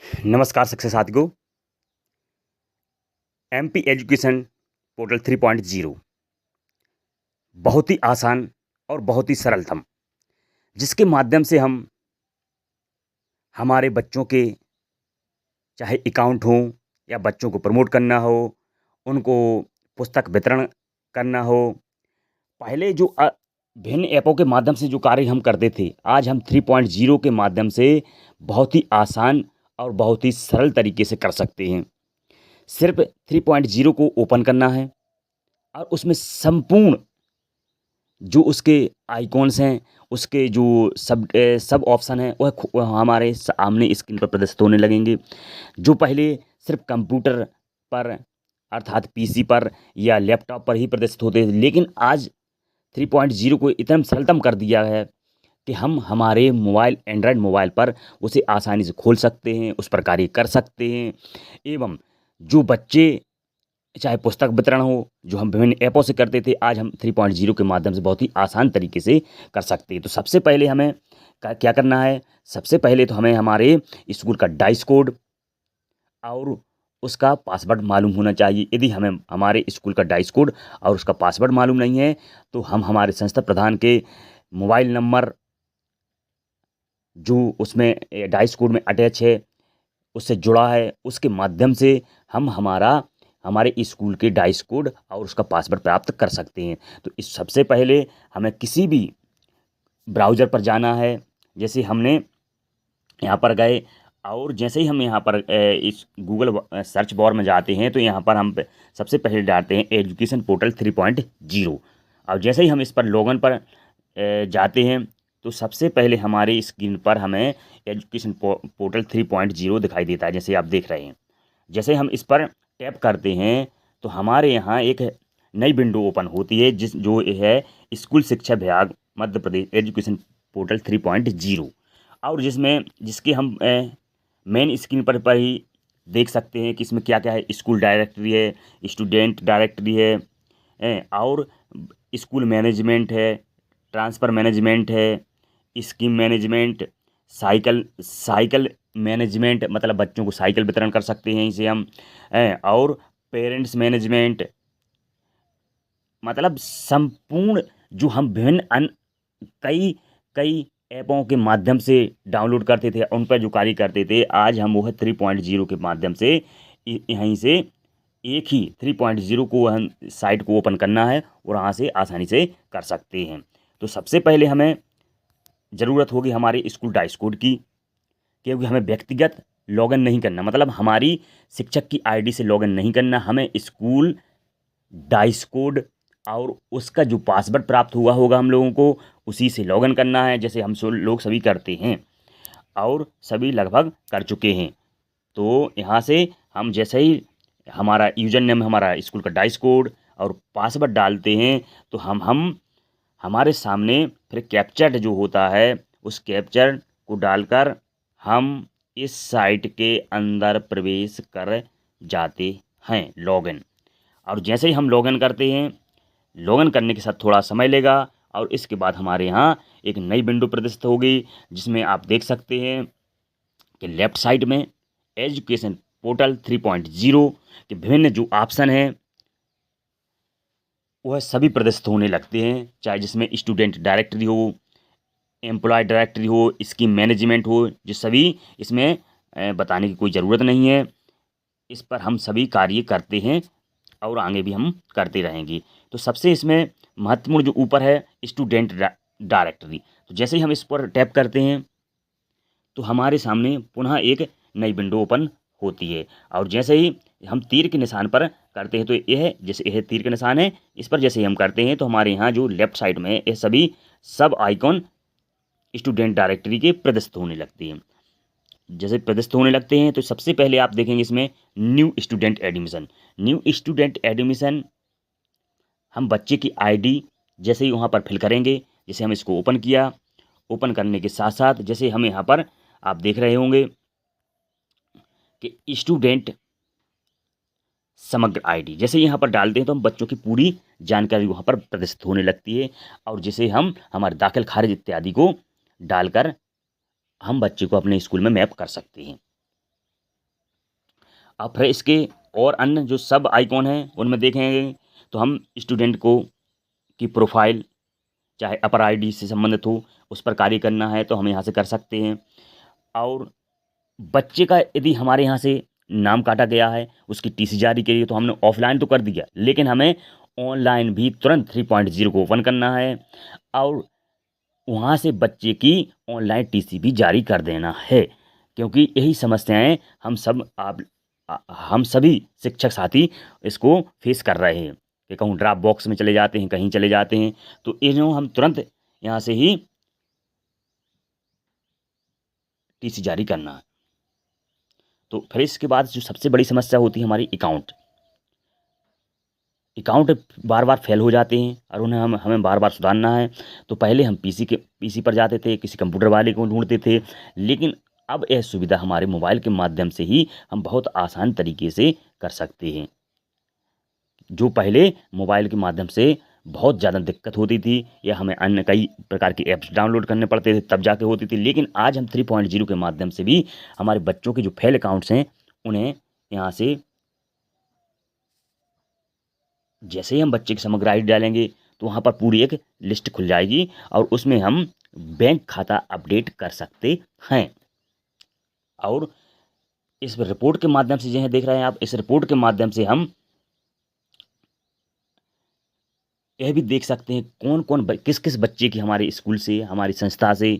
नमस्कार शिक्षक साथियों। एमपी एजुकेशन पोर्टल 3.0 बहुत ही आसान और बहुत ही सरलतम, जिसके माध्यम से हम हमारे बच्चों के चाहे अकाउंट हों या बच्चों को प्रमोट करना हो, उनको पुस्तक वितरण करना हो, पहले जो भिन्न ऐपों के माध्यम से जो कार्य हम करते थे, आज हम 3.0 के माध्यम से बहुत ही आसान और बहुत ही सरल तरीके से कर सकते हैं। सिर्फ़ 3.0 को ओपन करना है और उसमें संपूर्ण जो उसके आइकॉन्स हैं, उसके जो सब ऑप्शन हैं, वह हमारे सामने स्क्रीन पर प्रदर्शित होने लगेंगे। जो पहले सिर्फ़ कंप्यूटर पर अर्थात पीसी पर या लैपटॉप पर ही प्रदर्शित होते थे, लेकिन आज 3.0 को इतना सरलतम कर दिया है कि हम हमारे मोबाइल एंड्रॉयड मोबाइल पर उसे आसानी से खोल सकते हैं, उस पर कार्य कर सकते हैं एवं जो बच्चे चाहे पुस्तक वितरण हो, जो हम विभिन्न ऐपों से करते थे, आज हम 3.0 के माध्यम से बहुत ही आसान तरीके से कर सकते हैं। तो सबसे पहले हमें क्या करना है, सबसे पहले तो हमें हमारे स्कूल का डाइस कोड और उसका पासवर्ड मालूम होना चाहिए। यदि हमें हमारे स्कूल का डाइस कोड और उसका पासवर्ड मालूम नहीं है, तो हम हमारे संस्था प्रधान के मोबाइल नंबर जो उसमें डाइस कोड में अटैच है, उससे जुड़ा है, उसके माध्यम से हम हमारे स्कूल के डाइस कोड और उसका पासवर्ड प्राप्त कर सकते हैं। तो इस सबसे पहले हमें किसी भी ब्राउज़र पर जाना है। जैसे हमने यहाँ पर गए और जैसे ही हम यहाँ पर इस गूगल सर्च बार में जाते हैं, तो यहाँ पर हम सबसे पहले डालते हैं एजुकेशन पोर्टल 3.0 और जैसे ही हम इस पर लॉगिन पर जाते हैं, तो सबसे पहले हमारी स्क्रीन पर हमें एजुकेशन पोर्टल 3.0 दिखाई देता है, जैसे आप देख रहे हैं। जैसे हम इस पर टैप करते हैं, तो हमारे यहाँ एक नई विंडो ओपन होती है जो है स्कूल शिक्षा विभाग मध्य प्रदेश एजुकेशन पोर्टल 3.0 और जिसके हम मेन स्क्रीन पर ही देख सकते हैं कि इसमें क्या-क्या है। स्कूल डायरेक्टरी है, स्टूडेंट डायरेक्टरी है, और स्कूल मैनेजमेंट है, ट्रांसफ़र मैनेजमेंट है, scheme management, cycle cycle management मतलब बच्चों को साइकिल वितरण कर सकते हैं इसे हम, और पेरेंट्स मैनेजमेंट मतलब संपूर्ण जो हम विभिन्न कई कई ऐपों के माध्यम से डाउनलोड करते थे, उन पर जो कार्य करते थे, आज हम वो है 3.0 के माध्यम से यहीं से एक ही 3.0 को हम साइट को ओपन करना है और वहाँ से आसानी से कर सकते हैं। तो सबसे पहले हमें ज़रूरत होगी हमारे स्कूल डाइस कोड की, क्योंकि हमें व्यक्तिगत लॉगिन नहीं करना, मतलब हमारी शिक्षक की आईडी से लॉगिन नहीं करना, हमें स्कूल डाइस कोड और उसका जो पासवर्ड प्राप्त हुआ होगा हम लोगों को, उसी से लॉगिन करना है, जैसे हम लोग सभी करते हैं और सभी लगभग कर चुके हैं। तो यहाँ से हम जैसे ही हमारा यूज़र नेम हमारा स्कूल का डाइस कोड और पासवर्ड डालते हैं, तो हम हमारे सामने फिर कैप्चर जो होता है, उस कैप्चर को डालकर हम इस साइट के अंदर प्रवेश कर जाते हैं, लॉगिन। और जैसे ही हम लॉगिन करते हैं, लॉगिन करने के साथ थोड़ा समय लेगा और इसके बाद हमारे यहाँ एक नई विंडो प्रदर्शित होगी, जिसमें आप देख सकते हैं कि लेफ़्ट साइड में एजुकेशन पोर्टल 3.0 के विभिन्न जो ऑप्शन हैं, वह सभी प्रदर्शित होने लगते हैं, चाहे जिसमें स्टूडेंट डायरेक्टरी हो, एम्प्लॉय डायरेक्टरी हो, स्कीम मैनेजमेंट हो, ये सभी इसमें बताने की कोई ज़रूरत नहीं है। इस पर हम सभी कार्य करते हैं और आगे भी हम करते रहेंगे। तो सबसे इसमें महत्वपूर्ण जो ऊपर है स्टूडेंट डायरेक्टरी, तो जैसे ही हम इस पर टैप करते हैं, तो हमारे सामने पुनः एक नई विंडो ओपन होती है और जैसे ही हम तीर के निशान पर करते हैं, तो यह जैसे यह तीर का निशान है, इस पर जैसे ही हम करते हैं, तो हमारे यहाँ जो लेफ़्ट साइड में ये सभी सब आइकॉन स्टूडेंट डायरेक्टरी के प्रदर्शित होने लगते हैं। जैसे प्रदर्शित होने लगते हैं, तो सबसे पहले आप देखेंगे इसमें new student admission. New student admission हम बच्चे की आईडी जैसे ही वहाँ पर फिल करेंगे, जैसे हम इसको ओपन किया, ओपन करने के साथ साथ जैसे हम यहाँ पर आप देख रहे होंगे कि स्टूडेंट समग्र आईडी जैसे यहाँ पर डालते हैं, तो हम बच्चों की पूरी जानकारी वहाँ पर प्रदर्शित होने लगती है और जैसे हम हमारे दाखिल खारिज इत्यादि को डालकर हम बच्चे को अपने स्कूल में मैप कर सकते हैं। अब फिर इसके और अन्य जो सब आइकॉन हैं उनमें देखेंगे तो हम स्टूडेंट को की प्रोफाइल चाहे अपर आईडी से संबंधित हो उस पर कार्य करना है तो हम यहाँ से कर सकते हैं। और बच्चे का यदि हमारे यहाँ से नाम काटा गया है, उसकी टीसी जारी करी तो हमने ऑफलाइन तो कर दिया, लेकिन हमें ऑनलाइन भी तुरंत 3.0 को ओपन करना है और वहाँ से बच्चे की ऑनलाइन टीसी भी जारी कर देना है। क्योंकि यही समस्याएं हम सभी शिक्षक साथी इसको फेस कर रहे हैं कि कहूँ ड्रॉप बॉक्स में चले जाते हैं, कहीं चले जाते हैं, तो इन्हों हम तुरंत यहाँ से ही टीसी जारी करना है। तो फिर इसके बाद जो सबसे बड़ी समस्या होती है हमारी अकाउंट बार बार फेल हो जाते हैं और उन्हें हमें बार बार सुधारना है। तो पहले हम पीसी पर जाते थे, किसी कंप्यूटर वाले को ढूंढते थे, लेकिन अब यह सुविधा हमारे मोबाइल के माध्यम से ही हम बहुत आसान तरीके से कर सकते हैं। जो पहले मोबाइल के माध्यम से बहुत ज़्यादा दिक्कत होती थी या हमें अन्य कई प्रकार की ऐप्स डाउनलोड करने पड़ते थे तब जाके होती थी, लेकिन आज हम 3.0 के माध्यम से भी हमारे बच्चों के जो फेल अकाउंट्स हैं उन्हें यहाँ से जैसे ही हम बच्चे की समग्र आईडी डालेंगे तो वहाँ पर पूरी एक लिस्ट खुल जाएगी और उसमें हम बैंक खाता अपडेट कर सकते हैं। और इस रिपोर्ट के माध्यम से जो देख रहे हैं आप, इस रिपोर्ट के माध्यम से हम यह भी देख सकते हैं कौन कौन किस किस बच्चे की हमारे स्कूल से, हमारी संस्था से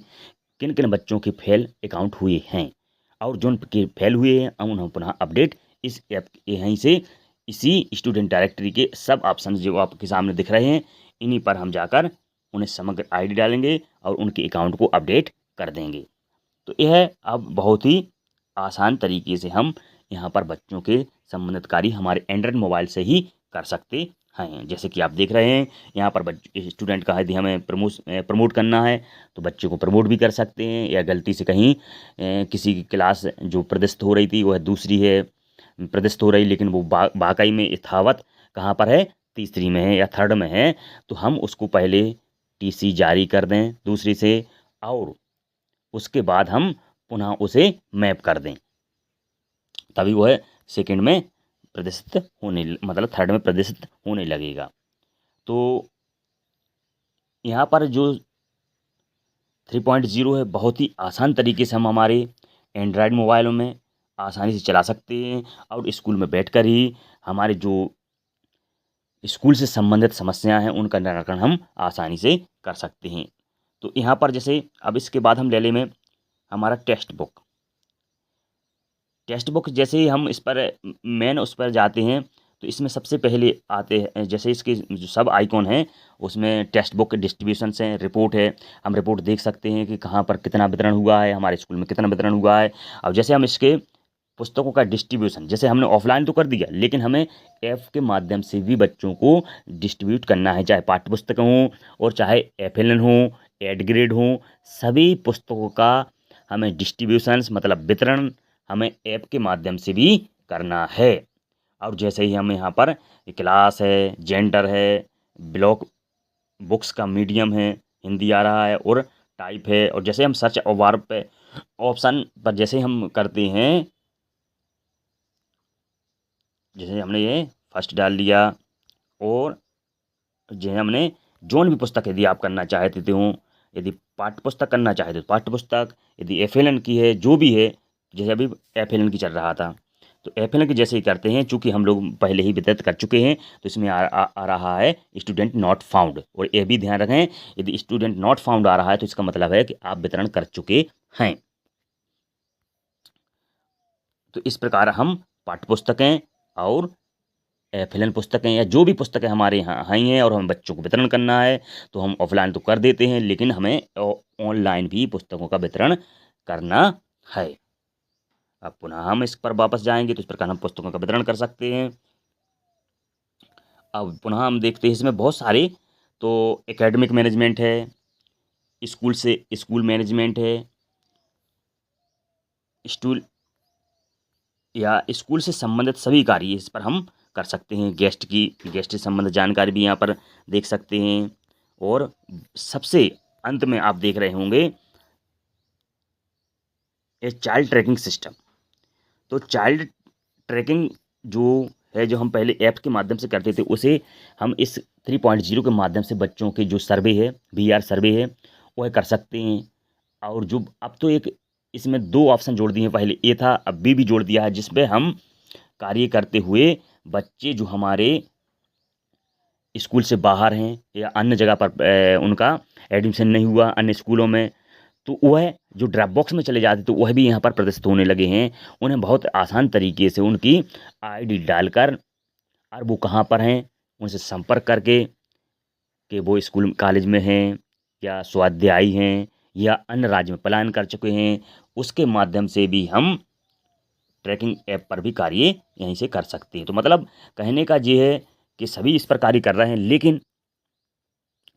किन किन बच्चों के फेल अकाउंट हुए हैं और जो उनके फेल हुए हैं हम उन्हें पुनः अपडेट इस ऐप यहीं से इसी स्टूडेंट डायरेक्टरी के सब ऑप्शन जो आपके सामने दिख रहे हैं इन्हीं पर हम जाकर उन्हें समग्र आईडी डालेंगे और उनके अकाउंट को अपडेट कर देंगे। तो यह अब बहुत ही आसान तरीके से हम यहाँ पर बच्चों के संबंधित कार्य हमारे एंड्रॉइड मोबाइल से ही कर सकते हैं। जैसे कि आप देख रहे हैं यहाँ पर स्टूडेंट का यदि हमें प्रमोट करना है तो बच्चे को प्रमोट भी कर सकते हैं, या गलती से कहीं किसी की क्लास जो प्रदर्शित हो रही थी वह दूसरी है प्रदर्शित हो रही, लेकिन वो वाकई में यथावत कहाँ पर है, तीसरी में है या थर्ड में है, तो हम उसको पहले टीसी जारी कर दें दूसरी से और उसके बाद हम पुनः उसे मैप कर दें, तभी वह सेकंड में प्रदर्शित होने मतलब थर्ड में प्रदर्शित होने लगेगा। तो यहाँ पर जो 3.0 है बहुत ही आसान तरीके से हम हमारे एंड्रॉयड मोबाइलों में आसानी से चला सकते हैं और स्कूल में बैठकर ही हमारे जो स्कूल से संबंधित समस्याएं हैं उनका निराकरण हम आसानी से कर सकते हैं। तो यहाँ पर जैसे अब इसके बाद हम ले लें में हमारा टेक्स्ट बुक जैसे ही हम इस पर मेन उस पर जाते हैं तो इसमें सबसे पहले आते हैं जैसे इसके जो सब आइकॉन हैं उसमें टेक्स्ट बुक के डिस्ट्रीब्यूशन है, रिपोर्ट है, हम रिपोर्ट देख सकते हैं कि कहाँ पर कितना वितरण हुआ है, हमारे स्कूल में कितना वितरण हुआ है। अब जैसे हम इसके पुस्तकों का डिस्ट्रीब्यूशन जैसे हमने ऑफलाइन तो कर दिया, लेकिन हमें ऐप के माध्यम से भी बच्चों को डिस्ट्रीब्यूट करना है, चाहे पाठ्य पुस्तक हों और चाहे FLN हो, एड ग्रेड हो, सभी पुस्तकों का हमें डिस्ट्रीब्यूशंस मतलब वितरण हमें ऐप के माध्यम से भी करना है। और जैसे ही हम यहाँ पर क्लास है, जेंडर है, ब्लॉक बुक्स का मीडियम है, हिंदी आ रहा है और टाइप है, और जैसे हम सर्च और वार पे ऑप्शन पर जैसे हम करते हैं, जैसे हमने ये फर्स्ट डाल लिया और जो हमने जोन भी पुस्तक यदि आप करना चाहते हो, यदि पाठ्य पुस्तक करना चाहते हो पाठ्य पुस्तक, यदि FLN की है जो भी है, जैसे अभी FLN की चल रहा था तो FLN की जैसे ही करते हैं, चूंकि हम लोग पहले ही वितरित कर चुके हैं तो इसमें आ रहा है स्टूडेंट नॉट फाउंड, और ये भी ध्यान रखें यदि स्टूडेंट नॉट फाउंड आ रहा है तो इसका मतलब है कि आप वितरण कर चुके हैं। तो इस प्रकार हम पाठ्य पुस्तकें और FLN पुस्तकें या जो भी पुस्तकें हमारे यहाँ आई हैं और हमें बच्चों को वितरण करना है तो हम ऑफलाइन तो कर देते हैं, लेकिन हमें ऑनलाइन भी पुस्तकों का वितरण करना है। अब पुनः हम इस पर वापस जाएंगे तो इस प्रकार हम पुस्तकों का वितरण कर सकते हैं। अब पुनः हम देखते हैं इसमें बहुत सारे, तो एकेडमिक मैनेजमेंट है, स्कूल से स्कूल मैनेजमेंट है, स्कूल या स्कूल से संबंधित सभी कार्य इस पर हम कर सकते हैं। गेस्ट से संबंधित जानकारी भी यहाँ पर देख सकते हैं। और सबसे अंत में आप देख रहे होंगे ये चाइल्ड ट्रैकिंग सिस्टम। तो चाइल्ड ट्रैकिंग जो है, जो हम पहले ऐप्स के माध्यम से करते थे, उसे हम इस 3.0 के माध्यम से बच्चों के जो सर्वे है, वीआर सर्वे है, वह कर सकते हैं। और जो अब तो एक इसमें 2 ऑप्शन जोड़ दिए हैं, पहले ए था, अब बी भी जोड़ दिया है, जिसमें हम कार्य करते हुए बच्चे जो हमारे स्कूल से बाहर हैं या अन्य जगह पर उनका एडमिशन नहीं हुआ अन्य स्कूलों में, तो वह जो ड्रॉप बॉक्स में चले जाते, तो वह भी यहाँ पर प्रदर्शित होने लगे हैं। उन्हें बहुत आसान तरीके से उनकी आईडी डालकर और वो कहाँ पर हैं, उनसे संपर्क करके कि वो स्कूल कॉलेज में हैं या स्वाध्यायी हैं या अन्य राज्य में पलायन कर चुके हैं, उसके माध्यम से भी हम ट्रैकिंग ऐप पर भी कार्य यहीं से कर सकते हैं। तो मतलब कहने का ये है कि सभी इस पर कार्य कर रहे हैं, लेकिन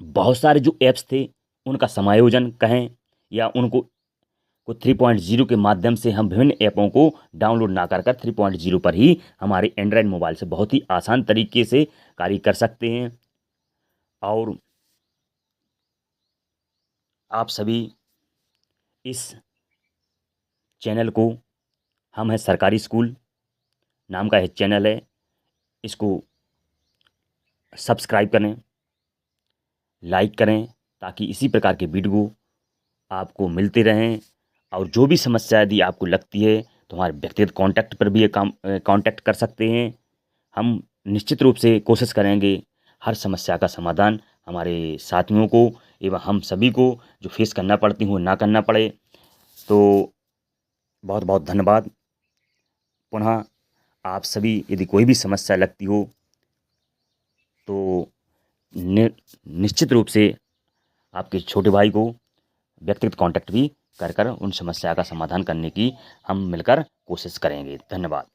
बहुत सारे जो ऐप्स थे उनका समायोजन कहें या उनको को 3.0 के माध्यम से हम विभिन्न ऐपों को डाउनलोड ना कर 3.0 पर ही हमारे एंड्रॉयड मोबाइल से बहुत ही आसान तरीके से कार्य कर सकते हैं। और आप सभी इस चैनल को, हम है सरकारी स्कूल नाम का एक चैनल है, इसको सब्सक्राइब करें, लाइक करें, ताकि इसी प्रकार के वीडियो आपको मिलते रहें। और जो भी समस्या यदि आपको लगती है तो हमारे व्यक्तिगत कॉन्टैक्ट पर भी ये कॉन्टैक्ट कर सकते हैं। हम निश्चित रूप से कोशिश करेंगे हर समस्या का समाधान हमारे साथियों को एवं हम सभी को जो फेस करना पड़ती हो ना करना पड़े। तो बहुत बहुत धन्यवाद। पुनः आप सभी यदि कोई भी समस्या लगती हो तो निश्चित रूप से आपके छोटे भाई को व्यक्तिगत कांटेक्ट भी कर उन समस्या का समाधान करने की हम मिलकर कोशिश करेंगे। धन्यवाद।